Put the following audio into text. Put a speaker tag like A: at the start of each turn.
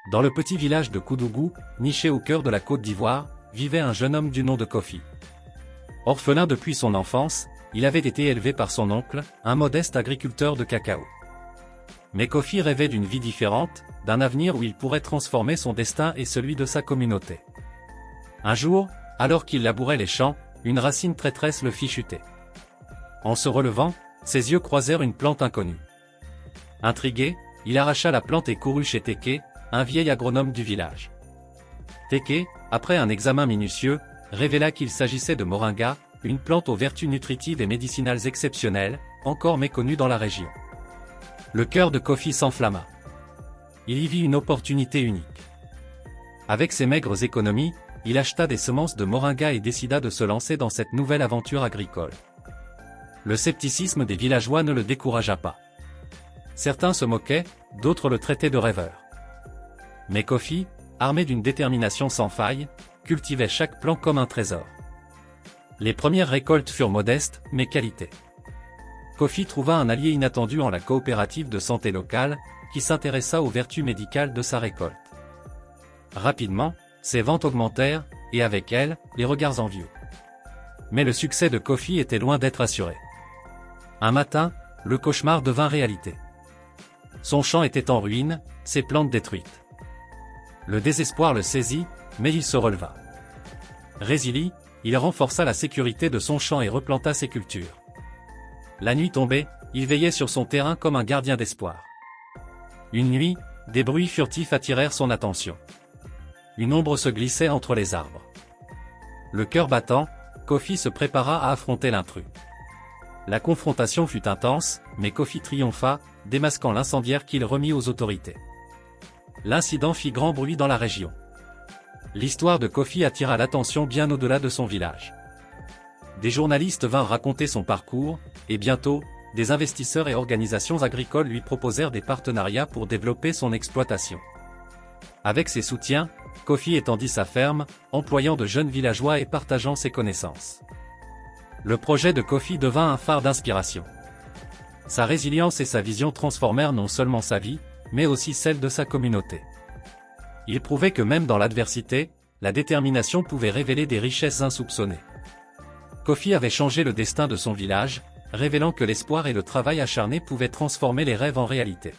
A: Dans le petit village de Koudougou, niché au cœur de la Côte d'Ivoire, vivait un jeune homme du nom de Kofi. Orphelin depuis son enfance, il avait été élevé par son oncle, un modeste agriculteur de cacao. Mais Kofi rêvait d'une vie différente, d'un avenir où il pourrait transformer son destin et celui de sa communauté. Un jour, alors qu'il labourait les champs, une racine traîtresse le fit chuter. En se relevant, ses yeux croisèrent une plante inconnue. Intrigué, il arracha la plante et courut chez Teke, un vieil agronome du village. Teke, après un examen minutieux, révéla qu'il s'agissait de moringa, une plante aux vertus nutritives et médicinales exceptionnelles, encore méconnue dans la région. Le cœur de Kofi s'enflamma. Il y vit une opportunité unique. Avec ses maigres économies, il acheta des semences de moringa et décida de se lancer dans cette nouvelle aventure agricole. Le scepticisme des villageois ne le découragea pas. Certains se moquaient, d'autres le traitaient de rêveur. Mais Kofi, armé d'une détermination sans faille, cultivait chaque plant comme un trésor. Les premières récoltes furent modestes, mais qualité. Kofi trouva un allié inattendu en la coopérative de santé locale, qui s'intéressa aux vertus médicales de sa récolte. Rapidement, ses ventes augmentèrent, et avec elles, les regards envieux. Mais le succès de Kofi était loin d'être assuré. Un matin, le cauchemar devint réalité. Son champ était en ruine, ses plantes détruites. Le désespoir le saisit, mais il se releva. Résili, il renforça la sécurité de son champ et replanta ses cultures. La nuit tombée, il veillait sur son terrain comme un gardien d'espoir. Une nuit, des bruits furtifs attirèrent son attention. Une ombre se glissait entre les arbres. Le cœur battant, Kofi se prépara à affronter l'intrus. La confrontation fut intense, mais Kofi triompha, démasquant l'incendiaire qu'il remit aux autorités. L'incident fit grand bruit dans la région. L'histoire de Kofi attira l'attention bien au-delà de son village. Des journalistes vinrent raconter son parcours, et bientôt, des investisseurs et organisations agricoles lui proposèrent des partenariats pour développer son exploitation. Avec ses soutiens, Kofi étendit sa ferme, employant de jeunes villageois et partageant ses connaissances. Le projet de Kofi devint un phare d'inspiration. Sa résilience et sa vision transformèrent non seulement sa vie, mais aussi celle de sa communauté. Il prouvait que même dans l'adversité, la détermination pouvait révéler des richesses insoupçonnées. Kofi avait changé le destin de son village, révélant que l'espoir et le travail acharné pouvaient transformer les rêves en réalité.